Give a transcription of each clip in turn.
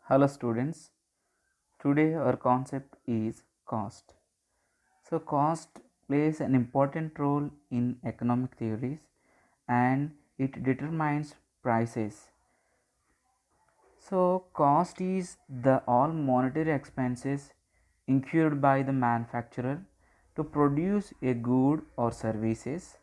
Hello students, today our concept is cost. So cost plays an important role in economic theories and it determines prices. So cost is the all monetary expenses incurred by the manufacturer to produce a good or services.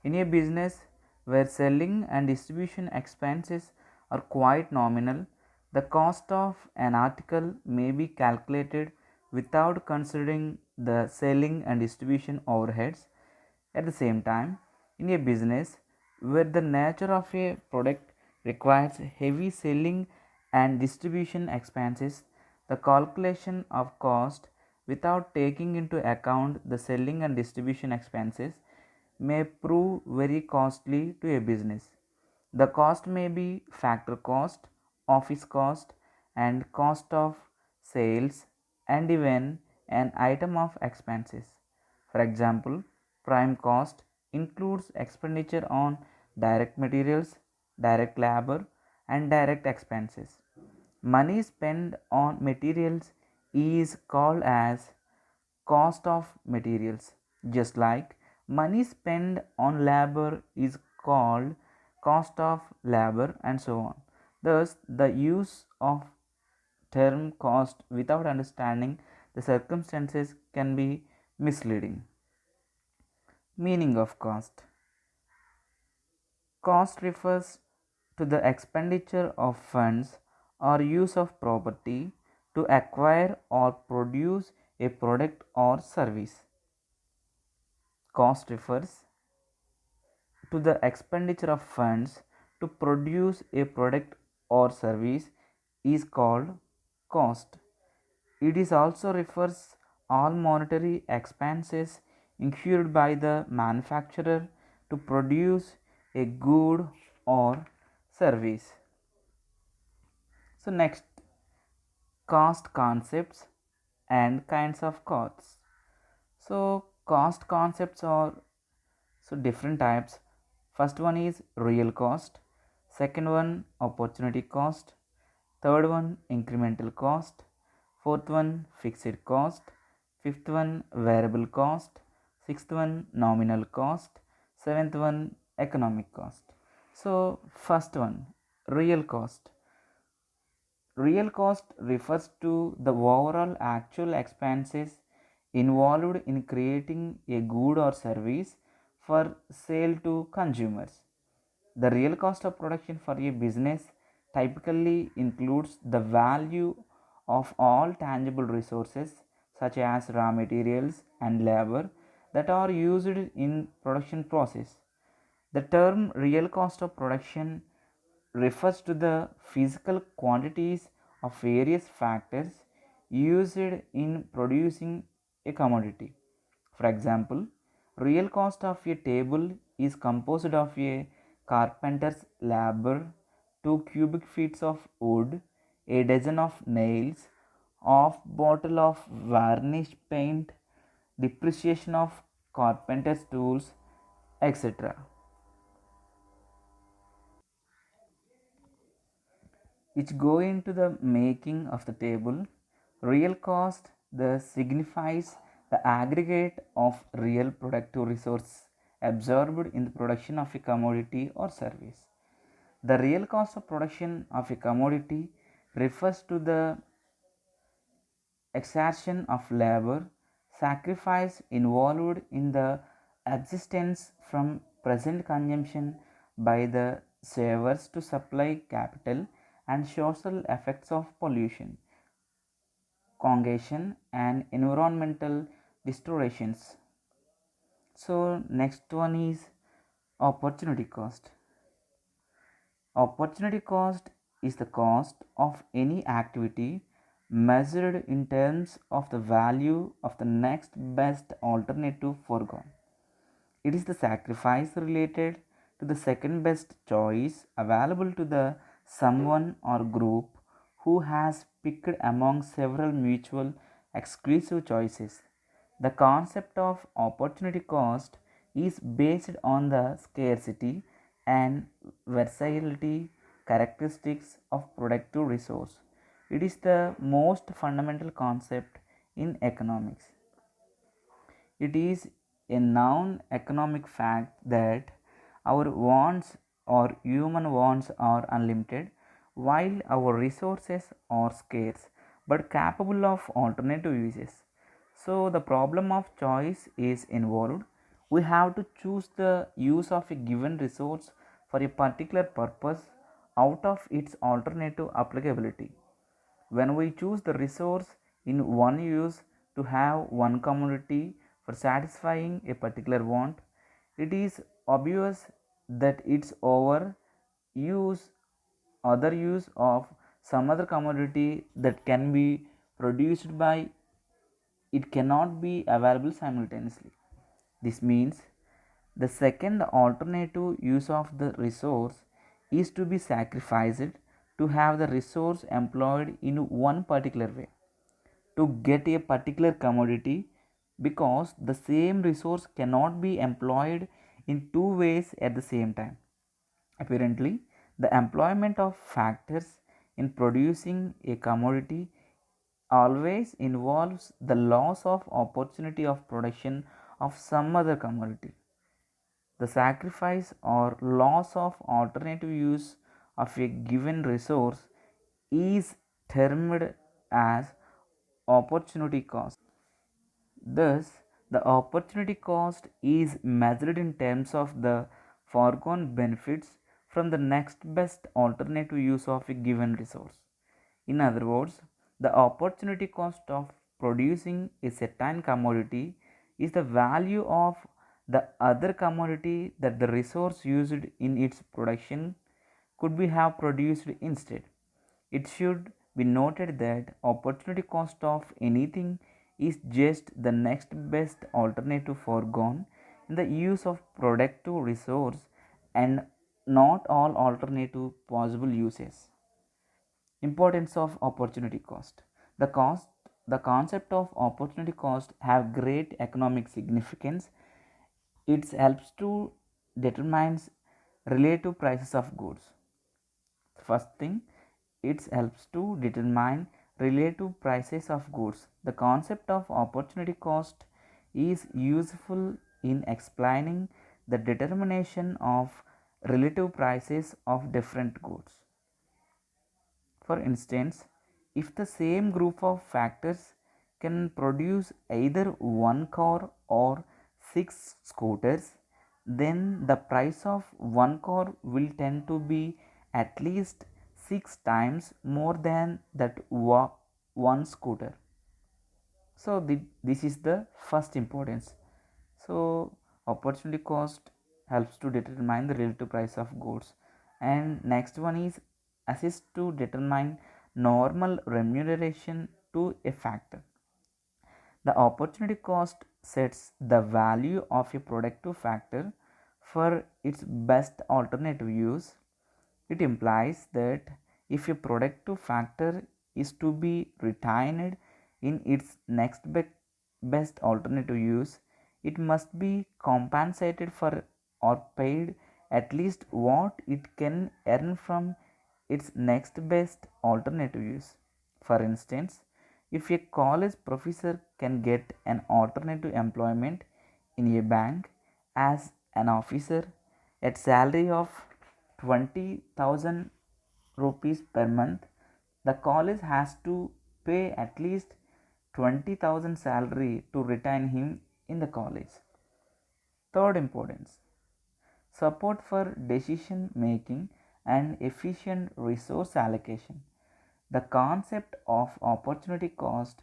In a business where selling and distribution expenses are quite nominal, the cost of an article may be calculated without considering the selling and distribution overheads. At the same time, in a business where the nature of a product requires heavy selling and distribution expenses, the calculation of cost without taking into account the selling and distribution expenses may prove very costly to a business. The cost may be factor cost, office cost, and cost of sales, and even an item of expenses. For example, prime cost includes expenditure on direct materials, direct labor, and direct expenses. Money spent on materials is called as cost of materials, just like money spent on labor is called cost of labor, and so on. Thus, the use of term cost without understanding the circumstances can be misleading. Meaning of cost: cost refers to the expenditure of funds or use of property to acquire or produce a product or service. Cost refers to the expenditure of funds to produce a product or service is called cost. It is also refers all monetary expenses incurred by the manufacturer to produce a good or service. So next, cost concepts and kinds of costs. So cost concepts are different types. First one is real cost, second one opportunity cost, third one incremental cost, fourth one fixed cost, fifth one variable cost, sixth one nominal cost, seventh one economic cost. So first one, real cost. Real cost refers to the overall actual expenses involved in creating a good or service for sale to consumers. The real cost of production for a business typically includes the value of all tangible resources such as raw materials and labor that are used in production process. The term real cost of production refers to the physical quantities of various factors used in producing a commodity. For example, real cost of a table is composed of a carpenter's labor, 2 cubic feet of wood, a dozen of nails, half bottle of varnish paint, depreciation of carpenter's tools, etc. which go into the making of the table. Real cost thus signifies the aggregate of real productive resource absorbed in the production of a commodity or service. The real cost of production of a commodity refers to the exertion of labor, sacrifice involved in the existence from present consumption by the savers to supply capital, and social effects of pollution, congestion, and environmental distortions. So next one is opportunity cost. Opportunity cost is the cost of any activity measured in terms of the value of the next best alternative foregone. It is the sacrifice related to the second best choice available to the someone or group who has picked among several mutual exclusive choices. The concept of opportunity cost is based on the scarcity and versatility characteristics of productive resource. It is the most fundamental concept in economics. It is a known economic fact that our wants or human wants are unlimited while our resources are scarce but capable of alternative uses. So, the problem of choice is involved. We have to choose the use of a given resource for a particular purpose out of its alternative applicability. When we choose the resource in one use to have one commodity for satisfying a particular want, it is obvious that its over use other use of some other commodity that can be produced by it cannot be available simultaneously. This means the second alternative use of the resource is to be sacrificed to have the resource employed in one particular way to get a particular commodity, because the same resource cannot be employed in two ways at the same time. Apparently, the employment of factors in producing a commodity always involves the loss of opportunity of production of some other commodity. The sacrifice or loss of alternative use of a given resource is termed as opportunity cost. Thus, the opportunity cost is measured in terms of the foregone benefits from the next best alternative use of a given resource. In other words, the opportunity cost of producing a certain commodity is the value of the other commodity that the resource used in its production could be have produced instead. It should be noted that opportunity cost of anything is just the next best alternative foregone in the use of productive resource and not all alternative possible uses. Importance of opportunity cost. The concept of opportunity cost have great economic significance. It helps to determine relative prices of goods. First thing, it helps to determine relative prices of goods. The concept of opportunity cost is useful in explaining the determination of relative prices of different goods. For instance, if the same group of factors can produce either one car or six scooters, then the price of one car will tend to be at least six times more than that one scooter. So, this is the first importance. So, opportunity cost helps to determine the relative price of goods, and next one is assist to determine normal remuneration to a factor. The opportunity cost sets the value of a productive factor for its best alternative use. It implies that if a productive factor is to be retained in its next best alternative use, it must be compensated for or paid at least what it can earn from its next best alternative use. For instance, if a college professor can get an alternative employment in a bank as an officer at salary of 20,000 rupees per month, the college has to pay at least 20,000 salary to retain him in the college. Third importance, support for decision making and efficient resource allocation. The concept of opportunity cost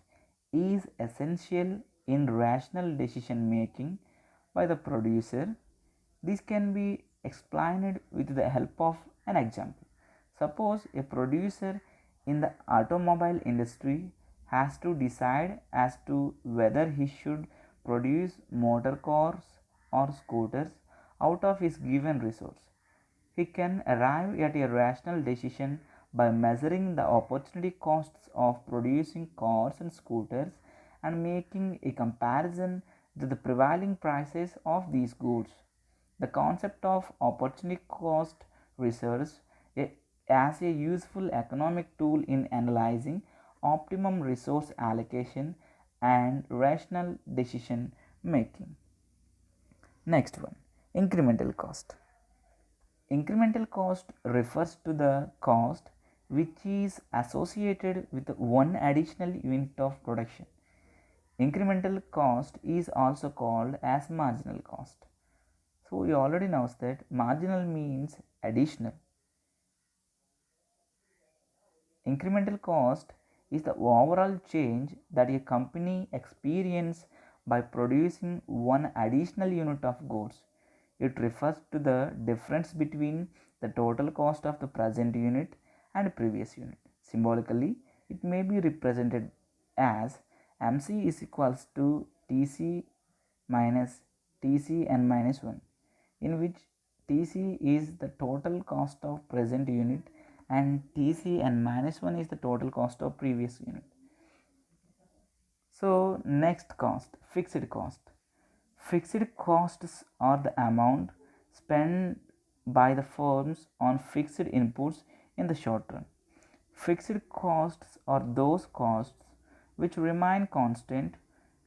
is essential in rational decision making by the producer. This can be explained with the help of an example. Suppose a producer in the automobile industry has to decide as to whether he should produce motor cars or scooters out of his given resource. He can arrive at a rational decision by measuring the opportunity costs of producing cars and scooters and making a comparison to the prevailing prices of these goods. The concept of opportunity cost research as a useful economic tool in analyzing optimum resource allocation and rational decision making. Next one, incremental cost. Incremental cost refers to the cost which is associated with one additional unit of production. Incremental cost is also called as marginal cost. So you already know that marginal means additional. Incremental cost is the overall change that a company experiences by producing one additional unit of goods. It refers to the difference between the total cost of the present unit and previous unit. Symbolically, it may be represented as MC is equals to TC minus TCn minus 1, in which TC is the total cost of present unit and TCn minus 1 is the total cost of previous unit. So next cost, fixed cost. Fixed costs are the amount spent by the firms on fixed inputs in the short run. Fixed costs are those costs which remain constant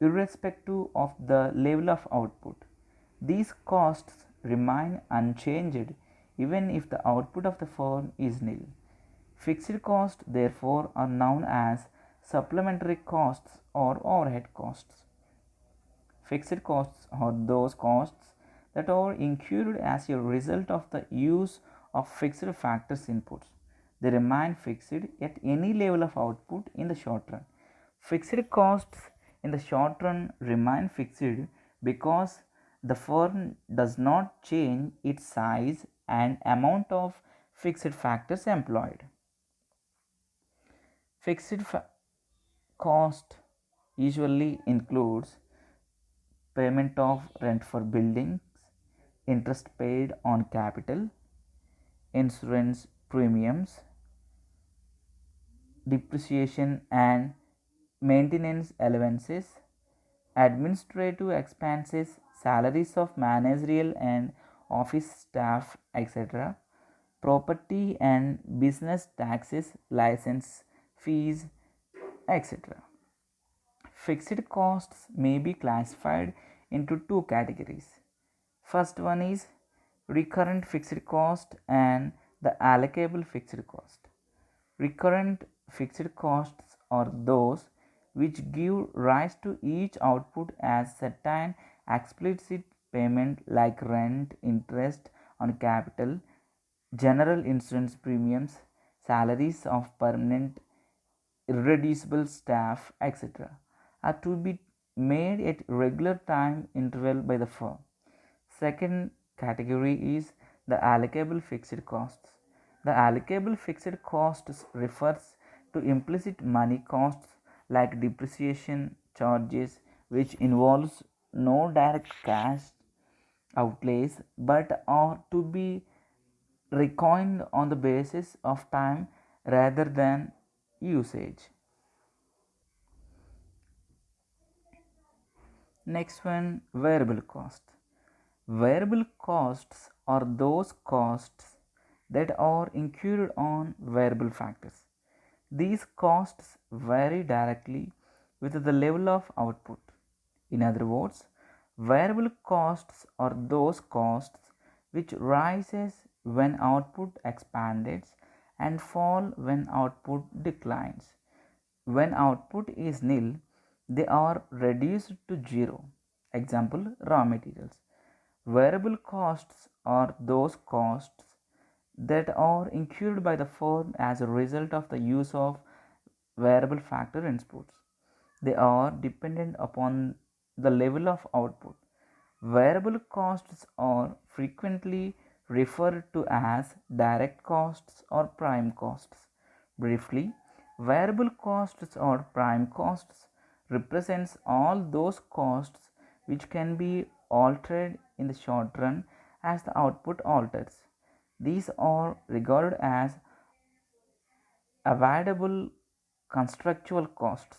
irrespective of the level of output. These costs remain unchanged even if the output of the firm is nil. Fixed costs, therefore, are known as supplementary costs or overhead costs. Fixed costs are those costs that are incurred as a result of the use of fixed factors inputs. They remain fixed at any level of output in the short run. Fixed costs in the short run remain fixed because the firm does not change its size and amount of fixed factors employed. Fixed cost usually includes payment of rent for buildings, interest paid on capital, insurance premiums, depreciation and maintenance allowances, administrative expenses, salaries of managerial and office staff, etc., property and business taxes, license fees, etc. Fixed costs may be classified into two categories. First one is recurrent fixed cost and the allocable fixed cost. Recurrent fixed costs are those which give rise to each output as certain explicit payment like rent, interest on capital, general insurance premiums, salaries of permanent irreducible staff, etc., are to be made at regular time interval by the firm. Second category is the allocable fixed costs. The allocable fixed costs refers to implicit money costs like depreciation charges, which involves no direct cash outlays but are to be reckoned on the basis of time rather than usage. Next one, variable cost. Variable costs are those costs that are incurred on variable factors. These costs vary directly with the level of output. In other words, variable costs are those costs which rises when output expands and fall when output declines. When output is nil, they are reduced to zero. Example, raw materials. Variable costs are those costs that are incurred by the firm as a result of the use of variable factor inputs. They are dependent upon the level of output. Variable costs are frequently referred to as direct costs or prime costs. Briefly, variable costs or prime costs represents all those costs which can be altered in the short run as the output alters. These are regarded as avoidable constructual costs.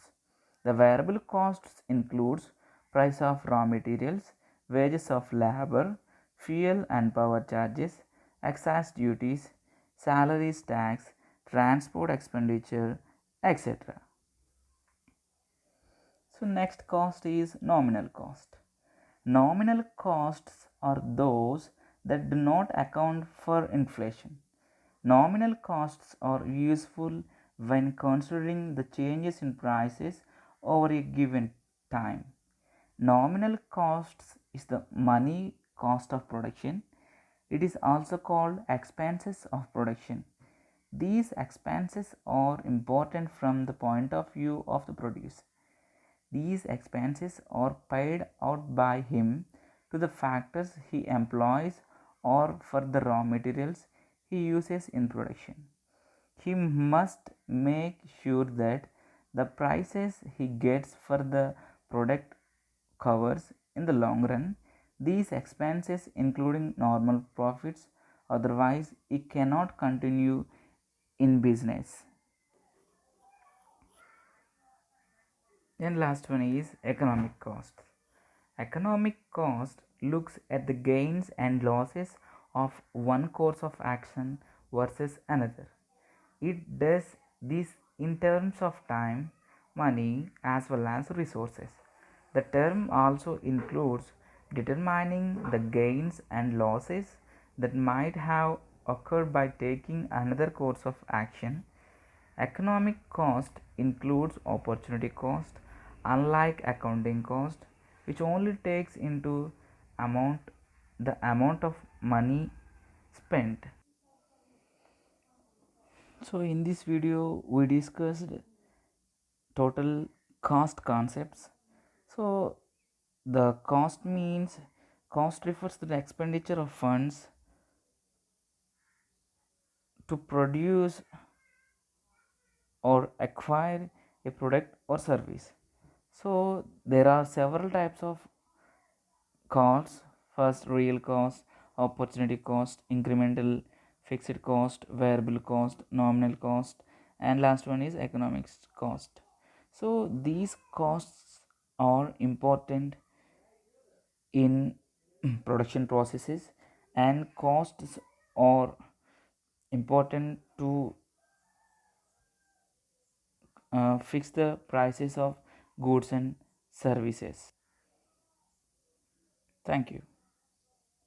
The variable costs includes price of raw materials, wages of labor, fuel and power charges, excise duties, salaries tax, transport expenditure, etc. So next cost is nominal cost. Nominal costs are those that do not account for inflation. Nominal costs are useful when considering the changes in prices over a given time. Nominal costs is the money cost of production. It is also called expenses of production. These expenses are important from the point of view of the producer. These expenses are paid out by him to the factors he employs or for the raw materials he uses in production. He must make sure that the prices he gets for the product covers in the long run these expenses including normal profits, otherwise he cannot continue in business. Then last one is economic cost. Economic cost looks at the gains and losses of one course of action versus another. It does this in terms of time, money, as well as resources. The term also includes determining the gains and losses that might have occurred by taking another course of action. Economic cost includes opportunity cost, unlike accounting cost, which only takes into amount the amount of money spent. So in this video we discussed total cost concepts. So the cost means cost refers to the expenditure of funds to produce or acquire a product or service. So there are several types of costs. First, real cost, opportunity cost, incremental, fixed cost, variable cost, nominal cost, and last one is economics cost. So these costs are important in production processes, and costs are important to fix the prices of goods and services. Thank you.